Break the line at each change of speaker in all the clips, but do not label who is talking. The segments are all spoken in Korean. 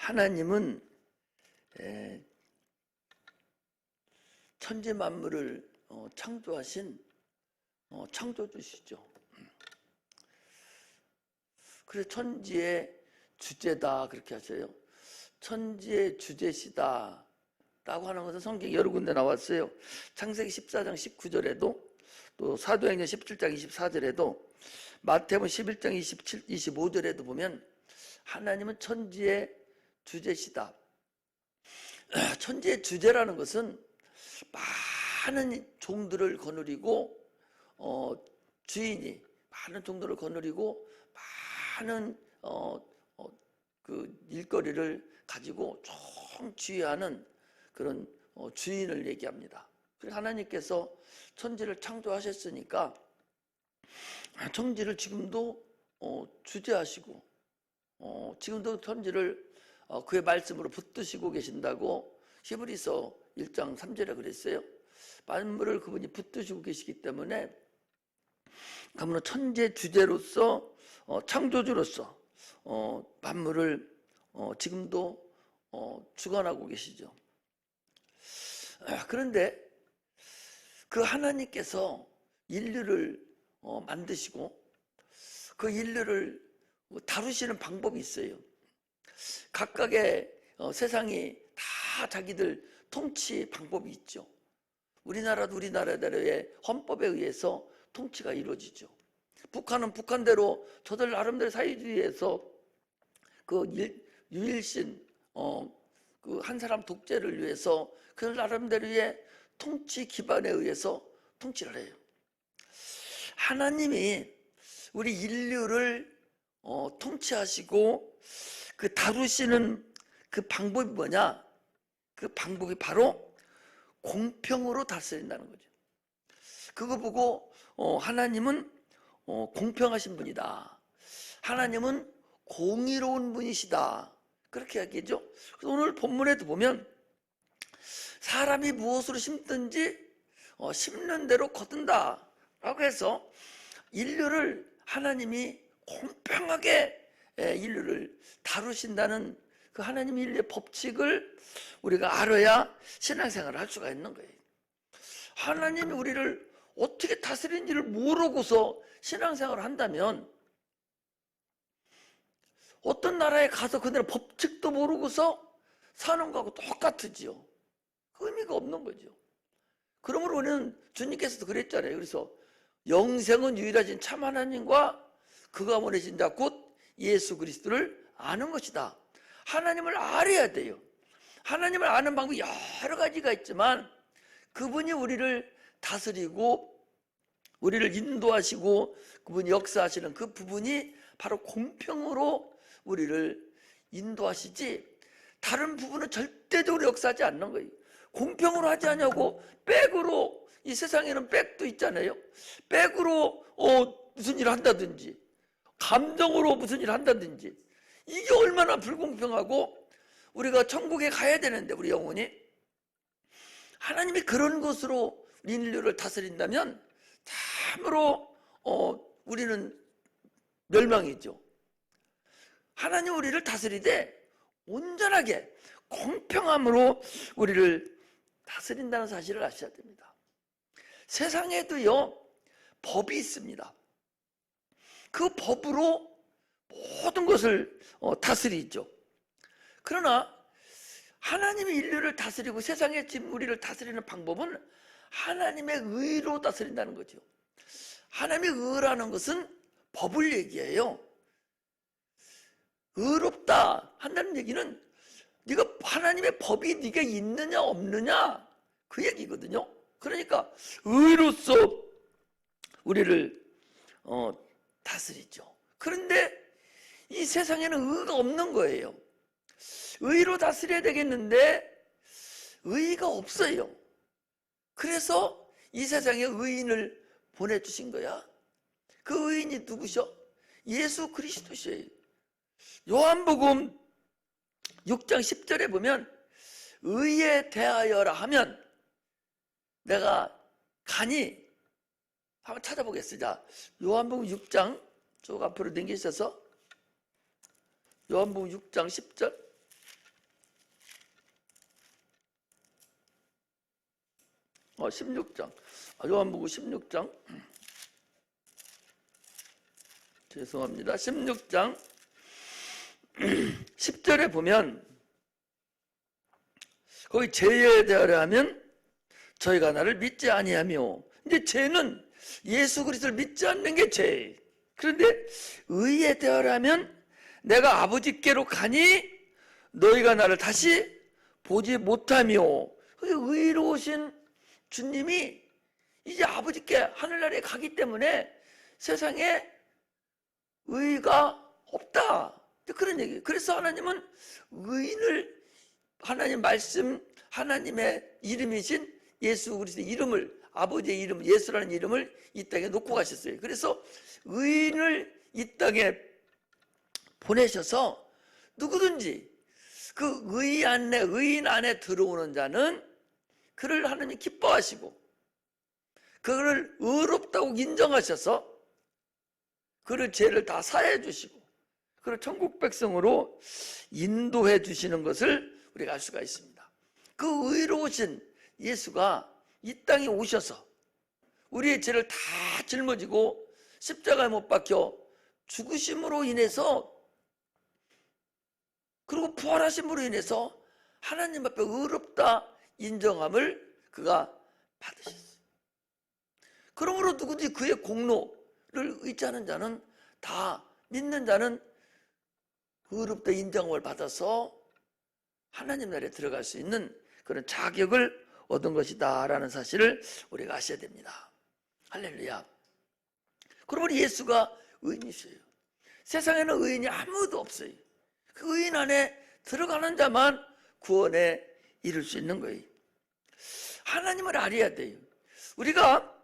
하나님은 천지 만물을 창조하신 창조주시죠. 그래서 천지의 주제다 그렇게 하셔요. 천지의 주제시다 라고 하는 것은 성경에 여러 군데 나왔어요. 창세기 14장 19절에도 또 사도행전 17장 24절에도 마태복음 11장 27, 25절에도 보면 하나님은 천지의 주제시다. 천지의 주제라는 것은 많은 종들을 거느리고 주인이 많은 종들을 거느리고 많은 그 일거리를 가지고 총주의하는 그런 주인을 얘기합니다. 그래서 하나님께서 천지를 창조하셨으니까 천지를 지금도 주재하시고 지금도 천지를 그의 말씀으로 붙드시고 계신다고 히브리서 1장 3절에 그랬어요. 만물을 그분이 붙드시고 계시기 때문에 그분은 천재 주제로서 창조주로서 만물을 지금도 주관하고 계시죠. 그런데 그 하나님께서 인류를 만드시고 그 인류를 다루시는 방법이 있어요. 각각의 세상이 다 자기들 통치 방법이 있죠. 우리나라도 우리나라대로의 헌법에 의해서 통치가 이루어지죠. 북한은 북한대로 저들 나름대로 사회주의에서 그 유일신 그 한 사람 독재를 위해서 그 나름대로의 통치 기반에 의해서 통치를 해요. 하나님이 우리 인류를 통치하시고 그 다루시는 그 방법이 뭐냐? 그 방법이 바로 공평으로 다스린다는 거죠. 그거 보고 하나님은 공평하신 분이다. 하나님은 공의로운 분이시다. 그렇게 얘기하죠. 그래서 오늘 본문에도 보면 사람이 무엇으로 심든지 심는 대로 거둔다 라고 해서 인류를 하나님이 공평하게 인류를 다루신다는 그 하나님 인류의 법칙을 우리가 알아야 신앙생활을 할 수가 있는 거예요. 하나님이 우리를 어떻게 다스리는지를 모르고서 신앙생활을 한다면 어떤 나라에 가서 그들의 법칙도 모르고서 사는 거하고 똑같으지요. 의미가 없는 거죠. 그러므로 우리는 주님께서도 그랬잖아요. 그래서 영생은 유일하신 참 하나님과 그가 보내신 자 곧 예수 그리스도를 아는 것이다. 하나님을 알아야 돼요. 하나님을 아는 방법이 여러 가지가 있지만 그분이 우리를 다스리고 우리를 인도하시고 그분이 역사하시는 그 부분이 바로 공평으로 우리를 인도하시지 다른 부분은 절대적으로 역사하지 않는 거예요. 공평으로 하지 않냐고 백으로 이 세상에는 백도 있잖아요. 백으로 무슨 일을 한다든지 감정으로 무슨 일을 한다든지 이게 얼마나 불공평하고 우리가 천국에 가야 되는데 우리 영혼이 하나님이 그런 것으로 인류를 다스린다면 참으로 우리는 멸망이죠. 하나님 우리를 다스리되 온전하게 공평함으로 우리를 다스린다는 사실을 아셔야 됩니다. 세상에도요 법이 있습니다. 그 법으로 모든 것을 다스리죠. 그러나 하나님이 인류를 다스리고 세상의 우리를 다스리는 방법은 하나님의 의로 다스린다는 거죠. 하나님의 의라는 것은 법을 얘기해요. 의롭다 한다는 얘기는 네가 하나님의 법이 네가 있느냐 없느냐 그 얘기거든요. 그러니까 의로서 우리를 다스리죠. 그런데 이 세상에는 의가 없는 거예요. 의로 다스려야 되겠는데 의가 없어요. 그래서 이 세상에 의인을 보내주신 거야. 그 의인이 누구셔? 예수 그리스도셔요. 요한복음 6장 10절에 보면 의에 대하여라 하면 내가 간이 한번 찾아보겠습니다. 요한복음 6장 쭉 앞으로 당기셔서 요한복음 6장 10절 16장. 요한복음 16장. 죄송합니다. 16장 10절에 보면 거기 죄에 대하여 하면 저희가 나를 믿지 아니하며, 이제 죄는 예수 그리스도를 믿지 않는 게 죄예요. 그런데 의에 대하여 하면 내가 아버지께로 가니 너희가 나를 다시 보지 못하며, 의로우신 주님이 이제 아버지께 하늘나라에 가기 때문에 세상에 의가 없다, 그런 얘기예요. 그래서 하나님은 의인을, 하나님 말씀, 하나님의 이름이신 예수 그리스도의 이름을, 아버지의 이름 예수라는 이름을 이 땅에 놓고 가셨어요. 그래서 의인을 이 땅에 보내셔서 누구든지 그 의인 안에 들어오는 자는 그를 하나님 기뻐하시고 그를 의롭다고 인정하셔서 그를 죄를 다 사해 주시고 그를 천국 백성으로 인도해 주시는 것을 우리가 알 수가 있습니다. 그 의로우신 예수가 이 땅에 오셔서 우리의 죄를 다 짊어지고 십자가에 못 박혀 죽으심으로 인해서, 그리고 부활하심으로 인해서 하나님 앞에 의롭다 인정함을 그가 받으셨어요. 그러므로 누구든지 그의 공로를 의지하는 자는, 다 믿는 자는 의롭다 인정함을 받아서 하나님 나라에 들어갈 수 있는 그런 자격을 얻은 것이다 라는 사실을 우리가 아셔야 됩니다. 할렐루야. 그러므로 예수가 의인이세요. 세상에는 의인이 아무도 없어요. 그 의인 안에 들어가는 자만 구원에 이룰 수 있는 거예요. 하나님을 알아야 돼요. 우리가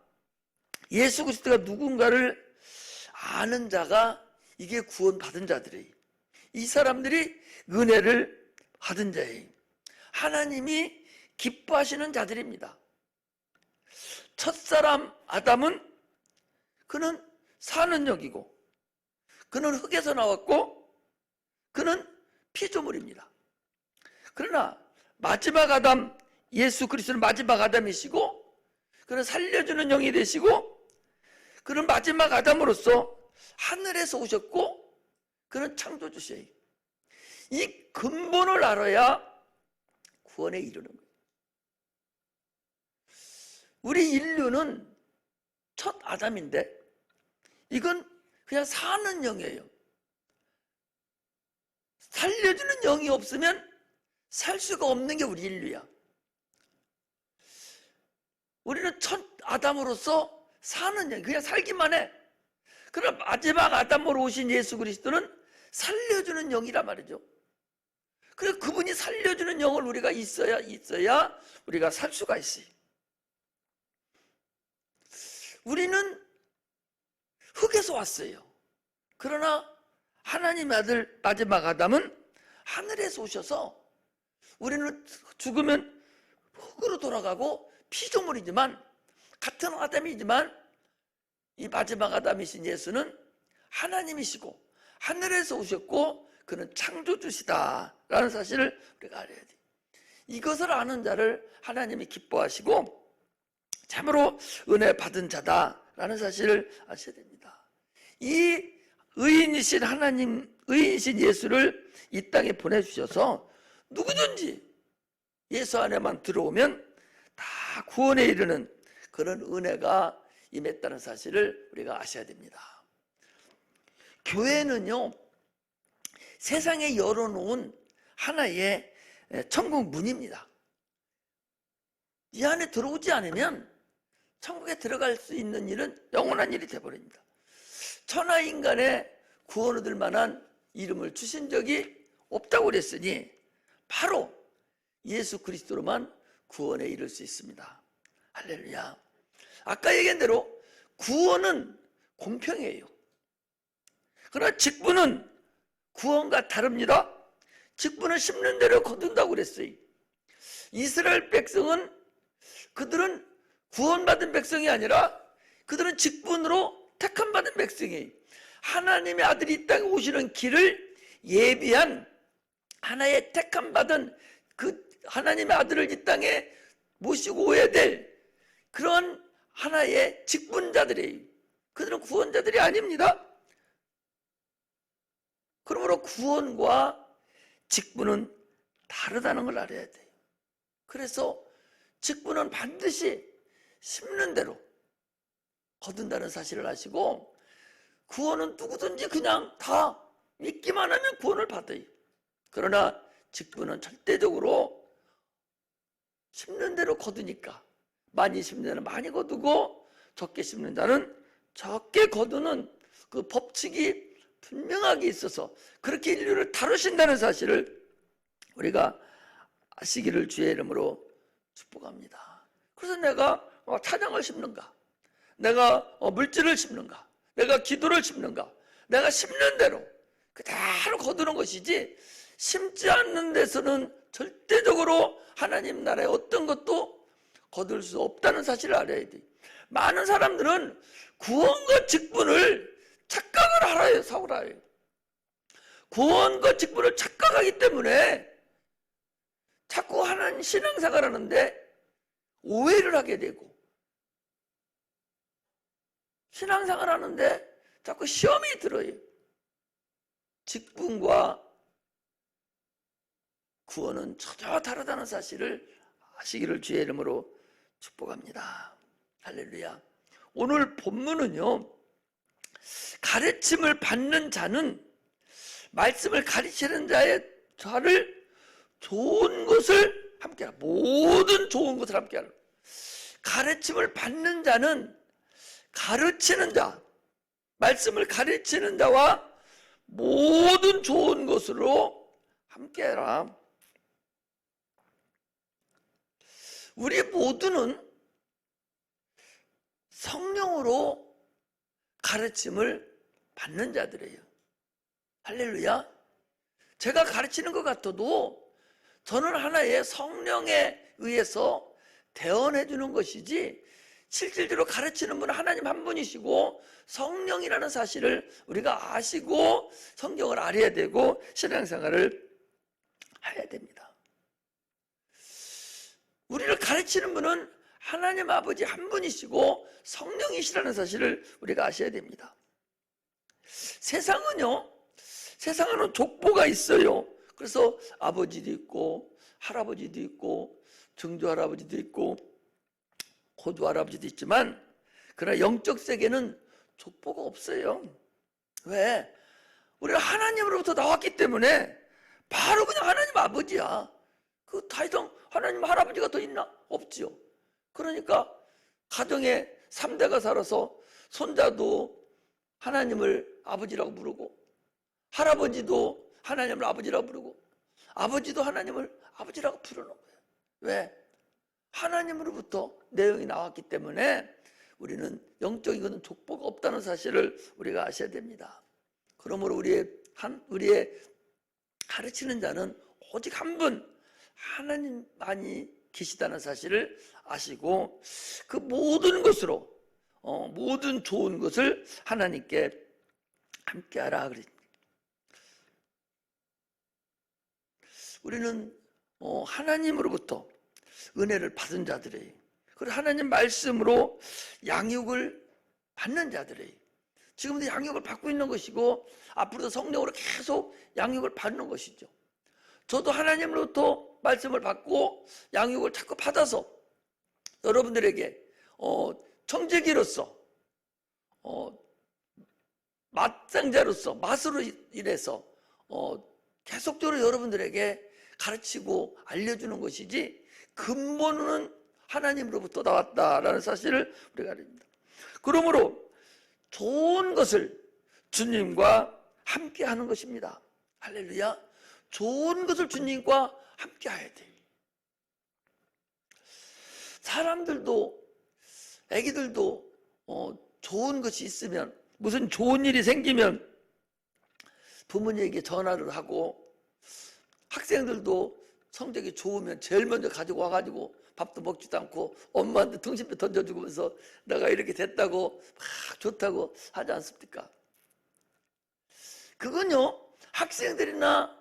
예수 그리스도가 누군가를 아는 자가, 이게 구원받은 자들이에요. 이 사람들이 은혜를 받은 자예요. 하나님이 기뻐하시는 자들입니다. 첫사람 아담은 그는 사는 영이고 그는 흙에서 나왔고 그는 피조물입니다. 그러나 마지막 아담, 예수 그리스도는 마지막 아담이시고 그는 살려주는 영이 되시고 그는 마지막 아담으로서 하늘에서 오셨고 그는 창조주시에요. 이 근본을 알아야 구원에 이르는 거예요. 우리 인류는 첫 아담인데 이건 그냥 사는 영이에요. 살려주는 영이 없으면 살 수가 없는 게 우리 인류야. 우리는 첫 아담으로서 사는 영, 그냥 살기만 해. 그러나 마지막 아담으로 오신 예수 그리스도는 살려주는 영이란 말이죠. 그래서 그분이 살려주는 영을 우리가 있어야 우리가 살 수가 있어요. 우리는 흙에서 왔어요. 그러나 하나님의 아들 마지막 아담은 하늘에서 오셔서, 우리는 죽으면 흙으로 돌아가고 피조물이지만, 같은 아담이지만 이 마지막 아담이신 예수는 하나님이시고 하늘에서 오셨고 그는 창조주시다라는 사실을 우리가 알아야 돼요. 이것을 아는 자를 하나님이 기뻐하시고 참으로 은혜 받은 자다라는 사실을 아셔야 됩니다. 이 의인이신 하나님, 의인이신 예수를 이 땅에 보내주셔서 누구든지 예수 안에만 들어오면 다 구원에 이르는 그런 은혜가 임했다는 사실을 우리가 아셔야 됩니다. 교회는요, 세상에 열어놓은 하나의 천국 문입니다. 이 안에 들어오지 않으면 천국에 들어갈 수 있는 일은 영원한 일이 되어버립니다. 천하 인간의 구원 얻을 만한 이름을 주신 적이 없다고 그랬으니 바로 예수 그리스도로만 구원에 이를 수 있습니다. 할렐루야. 아까 얘기한 대로 구원은 공평해요. 그러나 직분은 구원과 다릅니다. 직분은 심는 대로 거둔다고 그랬어요. 이스라엘 백성은, 그들은 구원받은 백성이 아니라 그들은 직분으로 택함받은 백성이에요. 하나님의 아들이 이 땅에 오시는 길을 예비한 하나의 택함받은 그 하나님의 아들을 이 땅에 모시고 오야 될 그런 하나의 직분자들이에요. 그들은 구원자들이 아닙니다. 그러므로 구원과 직분은 다르다는 걸 알아야 돼요. 그래서 직분은 반드시 심는 대로 거둔다는 사실을 아시고, 구원은 누구든지 그냥 다 믿기만 하면 구원을 받아요. 그러나 직분은 절대적으로 심는 대로 거두니까, 많이 심는 자는 많이 거두고 적게 심는 자는 적게 거두는 그 법칙이 분명하게 있어서 그렇게 인류를 다루신다는 사실을 우리가 아시기를 주의 이름으로 축복합니다. 그래서 내가 찬양을 심는가, 내가 물질을 심는가, 내가 기도를 심는가, 내가 심는 대로 그대로 거두는 것이지, 심지 않는 데서는 절대적으로 하나님 나라의 어떤 것도 거둘 수 없다는 사실을 알아야 돼. 많은 사람들은 구원과 직분을 착각을 알아요. 사고를 알아요. 구원과 직분을 착각하기 때문에 자꾸 하나님 신앙생활 하는데 오해를 하게 되고, 신앙생활 하는데 자꾸 시험이 들어요. 직분과 구원은 전혀 다르다는 사실을 아시기를 주의 이름으로 축복합니다. 할렐루야. 오늘 본문은요, 가르침을 받는 자는 말씀을 가르치는 자의 자를 좋은 것을 함께하라. 모든 좋은 것을 함께하라. 가르침을 받는 자는 가르치는 자, 말씀을 가르치는 자와 모든 좋은 것으로 함께하라. 우리 모두는 성령으로 가르침을 받는 자들이에요. 할렐루야. 제가 가르치는 것 같아도 저는 하나의 성령에 의해서 대언해 주는 것이지, 실질적으로 가르치는 분은 하나님 한 분이시고 성령이라는 사실을 우리가 아시고 성경을 알아야 되고 신앙생활을 해야 됩니다. 우리를 가르치는 분은 하나님 아버지 한 분이시고 성령이시라는 사실을 우리가 아셔야 됩니다. 세상은요, 세상에는 족보가 있어요. 그래서 아버지도 있고 할아버지도 있고 증조 할아버지도 있고 고조 할아버지도 있지만, 그러나 영적 세계는 족보가 없어요. 왜? 우리가 하나님으로부터 나왔기 때문에 바로 그냥 하나님 아버지야. 그 더 이상 하나님 할아버지가 더 있나? 없지요. 그러니까 가정에 3대가 살아서 손자도 하나님을 아버지라고 부르고, 할아버지도 하나님을 아버지라고 부르고, 아버지도 하나님을 아버지라고 부르는 거예요. 왜? 하나님으로부터 내용이 나왔기 때문에 우리는 영적인 것은 족보가 없다는 사실을 우리가 아셔야 됩니다. 그러므로 우리의 가르치는 자는 오직 한 분, 하나님만이 계시다는 사실을 아시고, 그 모든 것으로 모든 좋은 것을 하나님께 함께하라 그랬습니다. 우리는 하나님으로부터 은혜를 받은 자들이에요. 그리고 하나님 말씀으로 양육을 받는 자들이에요. 지금도 양육을 받고 있는 것이고 앞으로도 성령으로 계속 양육을 받는 것이죠. 저도 하나님으로부터 말씀을 받고 양육을 자꾸 받아서 여러분들에게 청지기로서, 맛장자로서, 맛으로 인해서 계속적으로 여러분들에게 가르치고 알려주는 것이지, 근본은 하나님으로부터 나왔다라는 사실을 우리가 알립니다. 그러므로 좋은 것을 주님과 함께 하는 것입니다. 할렐루야. 좋은 것을 주님과 함께 해야 돼. 사람들도, 애기들도 좋은 것이 있으면, 무슨 좋은 일이 생기면 부모님에게 전화를 하고, 학생들도 성적이 좋으면 제일 먼저 가지고 와가지고 밥도 먹지도 않고 엄마한테 등심도 던져주면서 내가 이렇게 됐다고 막 좋다고 하지 않습니까? 그건요, 학생들이나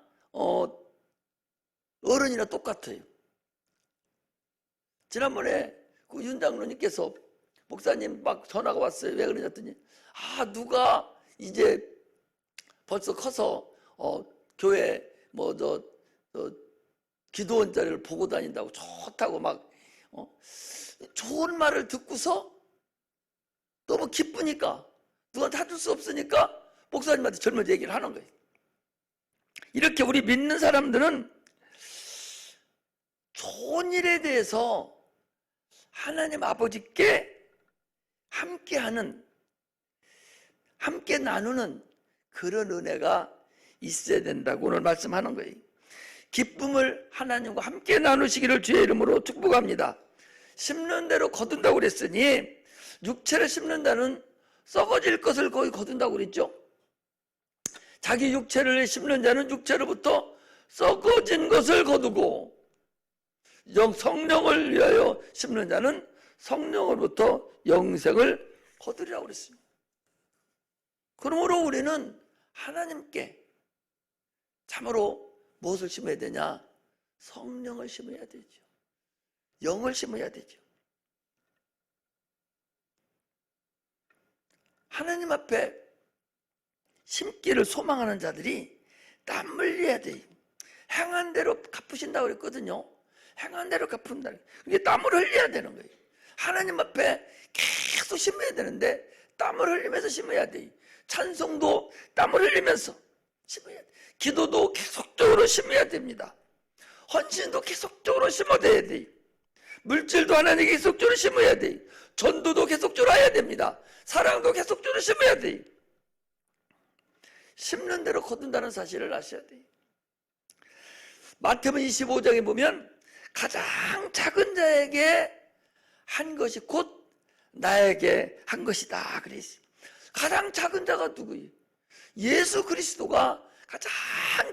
어른이나 똑같아요. 지난번에 그 윤 장로님께서 목사님 막 전화가 왔어요. 왜 그러냐 했더니 누가 이제 벌써 커서 교회 기도원 자리를 보고 다닌다고 좋다고 막 좋은 말을 듣고서 너무 기쁘니까 누구한테 해줄 수 없으니까 목사님한테 젊은 얘기를 하는 거예요. 이렇게 우리 믿는 사람들은 좋은 일에 대해서 하나님 아버지께 함께하는, 함께 나누는 그런 은혜가 있어야 된다고 오늘 말씀하는 거예요. 기쁨을 하나님과 함께 나누시기를 주의 이름으로 축복합니다. 심는 대로 거둔다고 그랬으니 육체를 심는다는 썩어질 것을 거의 거둔다고 그랬죠. 자기 육체를 심는 자는 육체로부터 썩어진 것을 거두고 성령을 위하여 심는 자는 성령으로부터 영생을 거두리라고 그랬습니다. 그러므로 우리는 하나님께 참으로 무엇을 심어야 되냐? 성령을 심어야 되죠. 영을 심어야 되죠. 하나님 앞에 심기를 소망하는 자들이 땀 흘려야 돼요. 행한 대로 갚으신다고 그랬거든요. 행한 대로 갚는다. 그게 땀을 흘려야 되는 거예요. 하나님 앞에 계속 심어야 되는데 땀을 흘리면서 심어야 돼요. 찬송도 땀을 흘리면서 심어야 돼요. 기도도 계속적으로 심어야 됩니다. 헌신도 계속적으로 심어야 돼요. 물질도 하나님께 계속적으로 심어야 돼요. 전도도 계속적으로 해야 됩니다. 사랑도 계속적으로 심어야 돼요. 심는 대로 거둔다는 사실을 아셔야 돼요. 마태복음 25장에 보면 가장 작은 자에게 한 것이 곧 나에게 한 것이다 그랬어요. 가장 작은 자가 누구예요? 예수 그리스도가 가장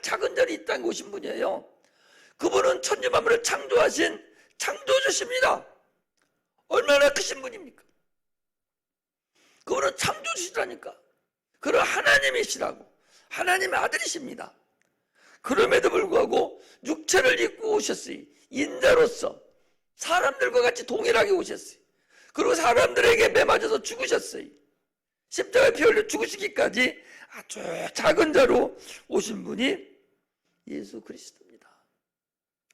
작은 자리 이 땅에 오신 분이에요. 그분은 천지 만물을 창조하신 창조주십니다. 얼마나 크신 분입니까? 그분은 창조주시라니까. 그런 하나님이시라고. 하나님의 아들이십니다. 그럼에도 불구하고 육체를 입고 오셨어요. 인자로서 사람들과 같이 동일하게 오셨어요. 그리고 사람들에게 매맞아서 죽으셨어요. 십자가에 피 흘려 죽으시기까지 아주 작은 자로 오신 분이 예수 그리스도입니다.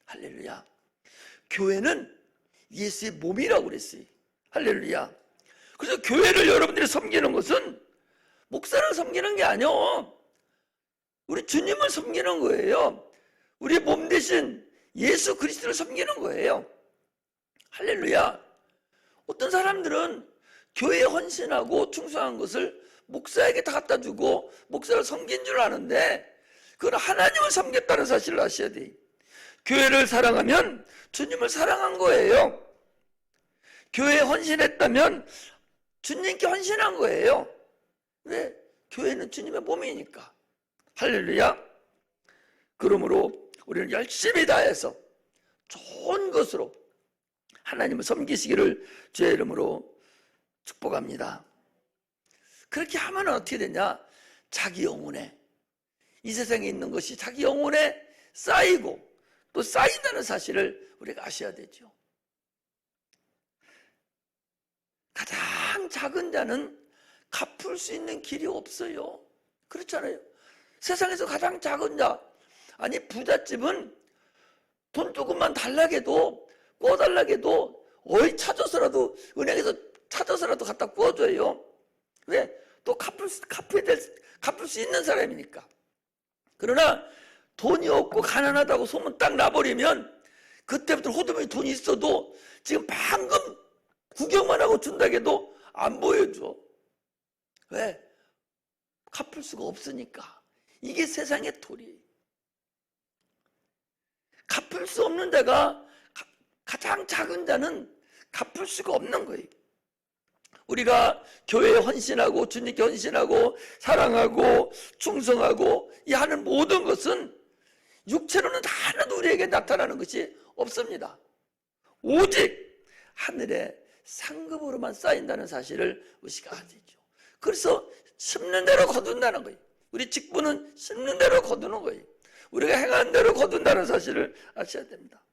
할렐루야. 교회는 예수의 몸이라고 그랬어요. 할렐루야. 그래서 교회를 여러분들이 섬기는 것은 목사를 섬기는 게 아니요, 우리 주님을 섬기는 거예요. 우리 몸 대신 예수 그리스도를 섬기는 거예요. 할렐루야. 어떤 사람들은 교회에 헌신하고 충성한 것을 목사에게 다 갖다 주고 목사를 섬긴 줄 아는데 그건 하나님을 섬겼다는 사실을 아셔야 돼요. 교회를 사랑하면 주님을 사랑한 거예요. 교회에 헌신했다면 주님께 헌신한 거예요. 왜? 교회는 주님의 몸이니까. 할렐루야. 그러므로 우리는 열심히 다해서 좋은 것으로 하나님을 섬기시기를 주의 이름으로 축복합니다. 그렇게 하면 어떻게 되냐? 자기 영혼에, 이 세상에 있는 것이 자기 영혼에 쌓이고 또 쌓인다는 사실을 우리가 아셔야 되죠. 가장 작은 자는 갚을 수 있는 길이 없어요. 그렇잖아요. 세상에서 가장 작은 자, 아니 부잣집은 돈 조금만 달라게도 구워달라게도 어이 찾아서라도 은행에서 찾아서라도 갖다 구워줘요. 왜? 또 갚을 수 있는 사람이니까. 그러나 돈이 없고 가난하다고 소문 딱 나버리면 그때부터 호두머니 돈이 있어도 지금 방금 구경만 하고 준다고 해도 안 보여줘. 왜? 갚을 수가 없으니까. 이게 세상의 도리예요. 갚을 수 없는 자가, 가장 작은 자는 갚을 수가 없는 거예요. 우리가 교회에 헌신하고 주님께 헌신하고 사랑하고 충성하고 이 하는 모든 것은 육체로는 하나도 우리에게 나타나는 것이 없습니다. 오직 하늘의 상급으로만 쌓인다는 사실을 우리가 아시죠. 그래서 심는 대로 거둔다는 거예요. 우리 직분은 심는 대로 거두는 거예요. 우리가 행한 대로 거둔다는 사실을 아셔야 됩니다.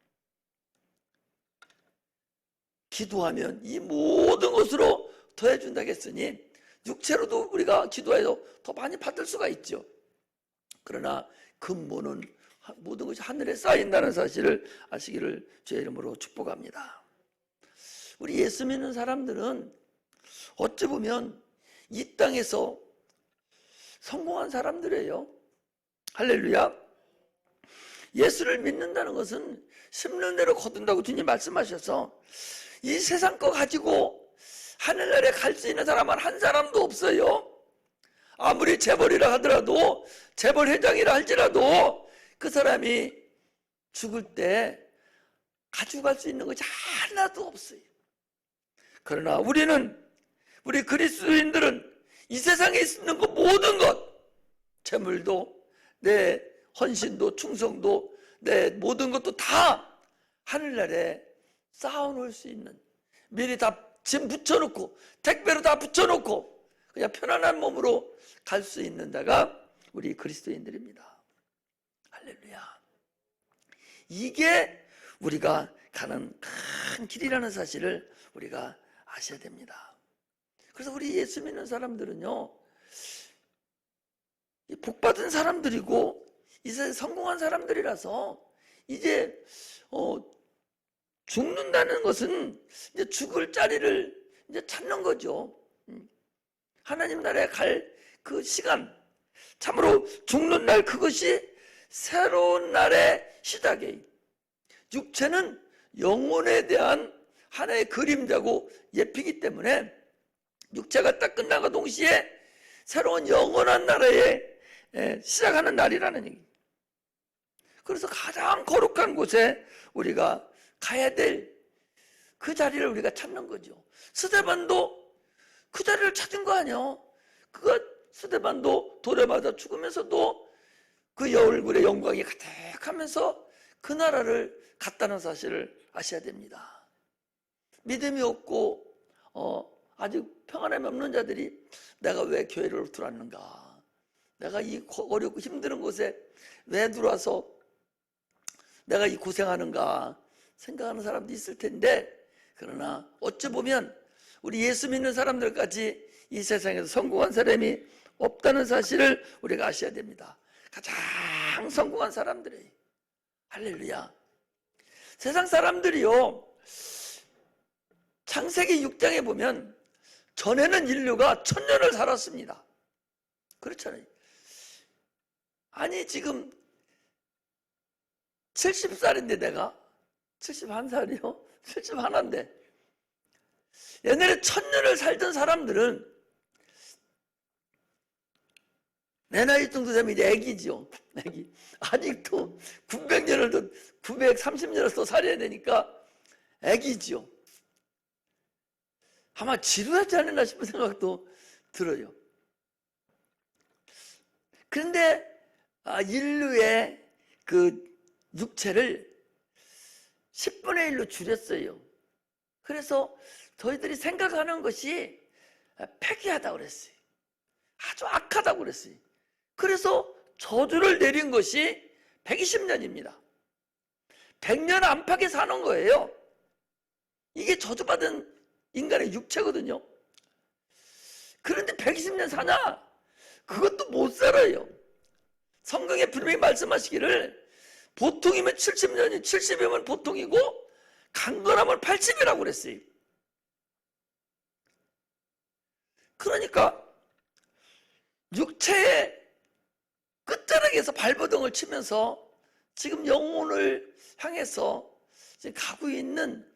기도하면 이 모든 것으로 더해준다고 했으니 육체로도 우리가 기도해서 더 많이 받을 수가 있죠. 그러나 근본은 모든 것이 하늘에 쌓인다는 사실을 아시기를 주의 이름으로 축복합니다. 우리 예수 믿는 사람들은 어찌 보면 이 땅에서 성공한 사람들이에요. 할렐루야. 예수를 믿는다는 것은 심는 대로 거둔다고 주님 말씀하셔서 이 세상 거 가지고 하늘나라에 갈 수 있는 사람은 한 사람도 없어요. 아무리 재벌이라 하더라도, 재벌 회장이라 할지라도 그 사람이 죽을 때 가지고 갈 수 있는 것이 하나도 없어요. 그러나 우리 그리스도인들은 이 세상에 있는 것 모든 것, 재물도, 내 헌신도, 충성도, 내 모든 것도 다 하늘나라에 쌓아놓을 수 있는, 미리 다 짐 붙여놓고 택배로 다 붙여놓고 그냥 편안한 몸으로 갈 수 있는 자가 우리 그리스도인들입니다. 할렐루야. 이게 우리가 가는 큰 길이라는 사실을 우리가 아셔야 됩니다. 그래서 우리 예수 믿는 사람들은요, 복받은 사람들이고 이 세상에 성공한 사람들이라서 이제 죽는다는 것은 이제 죽을 자리를 이제 찾는 거죠. 하나님 나라에 갈 그 시간, 참으로 죽는 날, 그것이 새로운 날의 시작이에요. 육체는 영혼에 대한 하나의 그림자고 예피기 때문에 육체가 딱 끝나가 동시에 새로운 영원한 나라에 시작하는 날이라는 얘기예요. 그래서 가장 거룩한 곳에 우리가 가야 될 그 자리를 우리가 찾는 거죠. 스데반도 그 자리를 찾은 거 아니에요. 스데반도 돌에 맞아 죽으면서도 그 얼굴에 영광이 가득하면서 그 나라를 갔다는 사실을 아셔야 됩니다. 믿음이 없고 아직 평안함이 없는 자들이 내가 왜 교회를 들어왔는가, 내가 이 어렵고 힘든 곳에 왜 들어와서 내가 이 고생하는가 생각하는 사람도 있을 텐데, 그러나 어찌 보면 우리 예수 믿는 사람들까지 이 세상에서 성공한 사람이 없다는 사실을 우리가 아셔야 됩니다. 가장 성공한 사람들이, 할렐루야. 세상 사람들이요, 창세기 6장에 보면 전에는 인류가 1000년을 살았습니다. 그렇잖아요. 아니 지금 70살인데 내가 71살이요? 71인데 옛날에 1000년을 살던 사람들은 내 나이 정도 되면 이제 애기죠. 애기. 아직도 900년을 더, 930년을 더 살아야 되니까 애기죠. 아마 지루하지 않았나 싶은 생각도 들어요. 그런데 인류의 그 육체를 10분의 1로 줄였어요. 그래서 저희들이 생각하는 것이 폐기하다고 그랬어요. 아주 악하다고 그랬어요. 그래서 저주를 내린 것이 120년입니다. 100년 안팎에 사는 거예요. 이게 저주받은 인간의 육체거든요. 그런데 120년 사냐? 그것도 못 살아요. 성경에 분명히 말씀하시기를 보통이면 70년이, 70이면 보통이고 강건하면 80이라고 그랬어요. 그러니까 육체의 끝자락에서 발버둥을 치면서 지금 영혼을 향해서 지금 가고 있는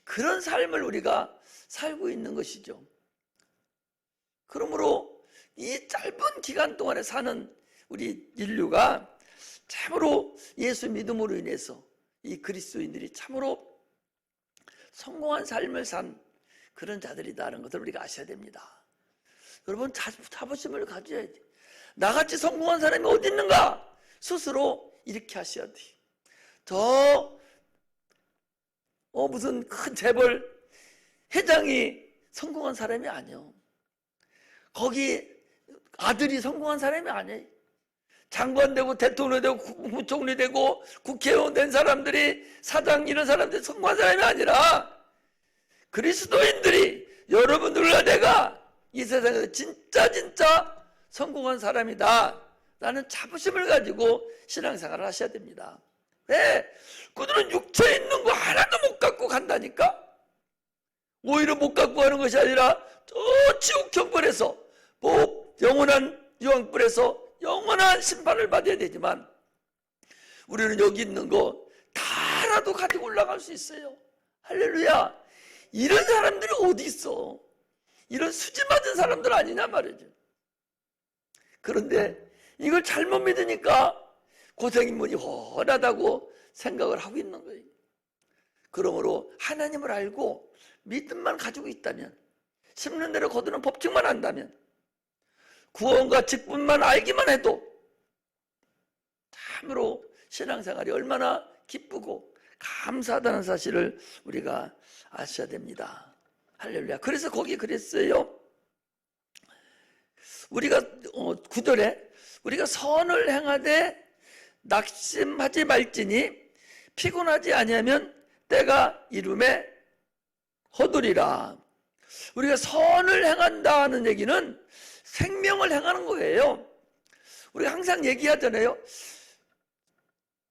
그런 삶을 우리가 살고 있는 것이죠. 그러므로 이 짧은 기간 동안에 사는 우리 인류가 참으로 예수 믿음으로 인해서 이 그리스도인들이 참으로 성공한 삶을 산 그런 자들이다라는 것을 우리가 아셔야 됩니다. 여러분, 자부심을 가져야 돼. 나같이 성공한 사람이 어디 있는가? 스스로 이렇게 하셔야 돼. 무슨 큰 재벌 회장이 성공한 사람이 아니요. 거기 아들이 성공한 사람이 아니에요. 장관 되고 대통령 되고 국무총리 되고 국회의원 된 사람들이, 사장 이런 사람들이 성공한 사람이 아니라 그리스도인들이, 여러분들과 내가 이 세상에서 진짜 성공한 사람이다 라는 자부심을 가지고 신앙생활을 하셔야 됩니다. 왜? 그들은 육체에 있는 거 하나도 못 갖고 간다니까. 오히려 못 갖고 가는 것이 아니라 저 지옥형벌에서 영원한 유황불에서 영원한 심판을 받아야 되지만, 우리는 여기 있는 거 다라도 가지고 올라갈 수 있어요. 할렐루야. 이런 사람들이 어디 있어? 이런 수지 맞은 사람들 아니냐 말이죠. 그런데 이걸 잘못 믿으니까 고생인문이 훤하다고 생각을 하고 있는 거예요. 그러므로 하나님을 알고 믿음만 가지고 있다면, 심는 대로 거두는 법칙만 안다면, 구원과 직분만 알기만 해도 참으로 신앙생활이 얼마나 기쁘고 감사하다는 사실을 우리가 아셔야 됩니다. 할렐루야. 그래서 거기 그랬어요. 우리가 9절에 우리가 선을 행하되 낙심하지 말지니 피곤하지 아니하면 때가 이름에 거두리라. 우리가 선을 행한다는 얘기는 생명을 행하는 거예요. 우리가 항상 얘기하잖아요.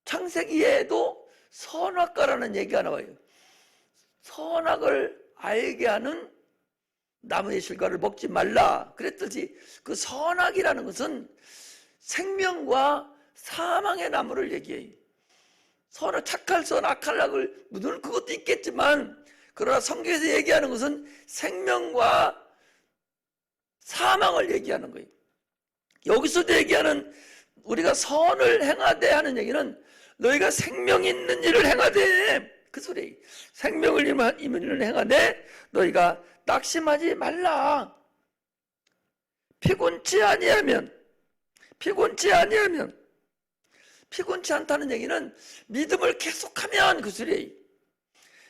창세기에도 선악과라는 얘기가 나와요. 선악을 알게 하는 나무의 실과를 먹지 말라 그랬듯이, 그 선악이라는 것은 생명과 사망의 나무를 얘기해요. 착할 선, 악할 악을 물론 그것도 있겠지만, 그러나 성경에서 얘기하는 것은 생명과 사망을 얘기하는 거예요. 여기서도 얘기하는 우리가 선을 행하되 하는 얘기는 너희가 생명 있는 일을 행하되, 그 소리. 생명을 임는 일을 행하되 너희가 낙심하지 말라. 피곤치 않다는 얘기는 믿음을 계속하면, 그 소리예요.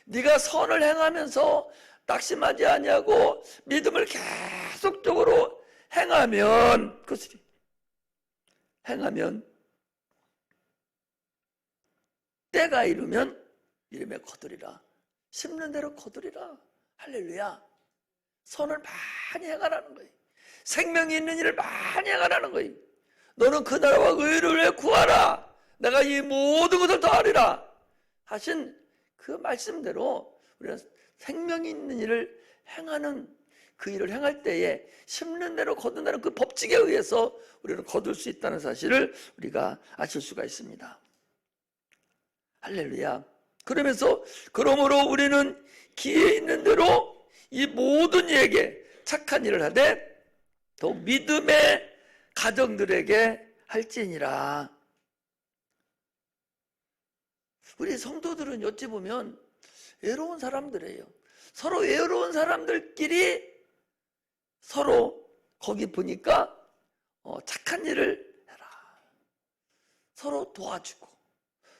네가 선을 행하면서 낙심하지 아니하고 믿음을 계속적으로 행하면, 그 소리. 행하면 때가 이르면 이름에 거두리라. 심는 대로 거두리라. 할렐루야. 선을 많이 행하라는 거예요. 생명이 있는 일을 많이 행하라는 거예요. 너는 그 나라와 의를 구하라. 내가 이 모든 것을 다 하리라 하신 그 말씀대로 우리는 생명이 있는 일을 행하는, 그 일을 행할 때에 심는 대로 거둔다는 그 법칙에 의해서 우리는 거둘 수 있다는 사실을 우리가 아실 수가 있습니다. 할렐루야. 그러므로 우리는 기회 있는 대로 이 모든 이에게 착한 일을 하되 또 믿음의 가정들에게 할지니라. 우리 성도들은 어찌 보면 외로운 사람들이에요. 서로 외로운 사람들끼리 서로 거기 보니까 착한 일을 해라. 서로 도와주고,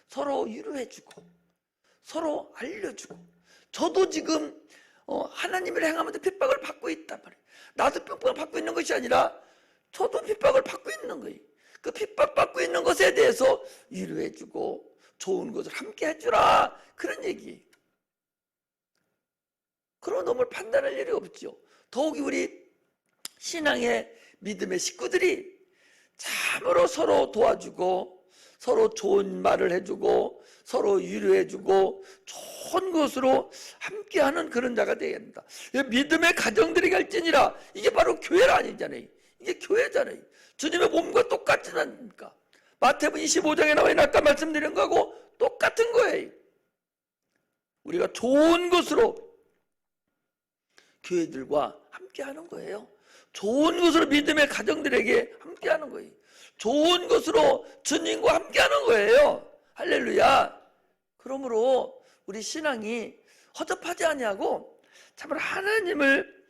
서로 위로해주고, 서로 알려주고. 저도 지금 하나님을 행하면서 핍박을 받고 있단 말이에요. 나도 핍박을 받고 있는 것이 아니라 저도 핍박을 받고 있는 거예요. 그 핍박받고 있는 것에 대해서 위로해주고 좋은 것을 함께 해주라, 그런 얘기. 그런 놈을 판단할 일이 없죠. 더욱이 우리 신앙의 믿음의 식구들이 참으로 서로 도와주고 서로 좋은 말을 해주고 서로 위로해주고 좋은 것으로 함께하는 그런 자가 되어야 합니다. 믿음의 가정들이 갈지니라. 이게 바로 교회가 아니잖아요. 이게 교회잖아요. 주님의 몸과 똑같지 않습니까? 마태복음 25장에 나와 있는 아까 말씀드린 거하고 똑같은 거예요. 우리가 좋은 것으로 교회들과 함께하는 거예요. 좋은 것으로 믿음의 가정들에게 함께하는 거예요. 좋은 것으로 주님과 함께하는 거예요. 할렐루야. 그러므로 우리 신앙이 허접하지 아니하고 참으로 하나님을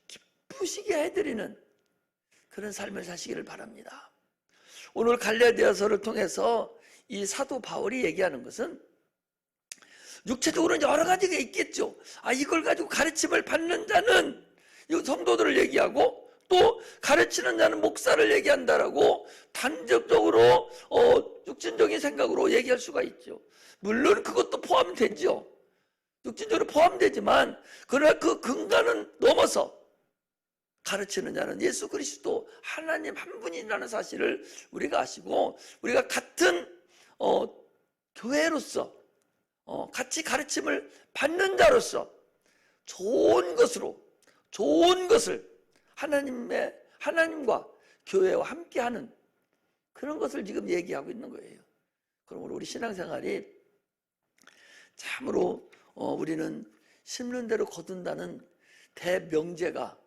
기쁘시게 해드리는 그런 삶을 사시기를 바랍니다. 오늘 갈라디아서를 통해서 이 사도 바울이 얘기하는 것은 육체적으로는 여러 가지가 있겠죠. 이걸 가지고 가르침을 받는 자는 성도들을 얘기하고 또 가르치는 자는 목사를 얘기한다라고 단적적으로 육신적인 생각으로 얘기할 수가 있죠. 물론 그것도 포함되죠. 육신적으로 포함되지만 그러나 그 근간은 넘어서 가르치는 자는 예수 그리스도 하나님 한 분이라는 사실을 우리가 아시고, 우리가 같은 교회로서 같이 가르침을 받는 자로서 좋은 것을 하나님과 교회와 함께하는 그런 것을 지금 얘기하고 있는 거예요. 그러므로 우리 신앙생활이 참으로 우리는 심는 대로 거둔다는 대명제가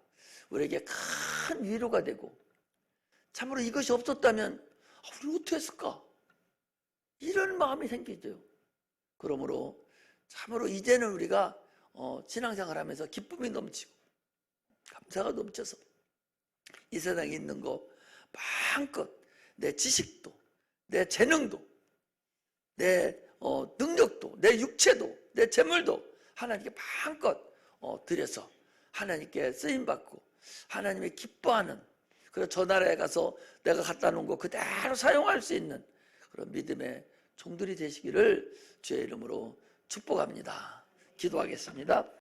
우리에게 큰 위로가 되고, 참으로 이것이 없었다면 우리 어떻게 했을까? 이런 마음이 생기죠. 그러므로 참으로 이제는 우리가 신앙생활하면서 기쁨이 넘치고 감사가 넘쳐서 이 세상에 있는 거 마음껏 내 지식도, 내 재능도, 내 능력도, 내 육체도, 내 재물도 하나님께 마음껏 드려서 하나님께 쓰임받고 하나님의 기뻐하는, 그래서 저 나라에 가서 내가 갖다 놓은 거 그대로 사용할 수 있는 그런 믿음의 종들이 되시기를 주의 이름으로 축복합니다. 기도하겠습니다.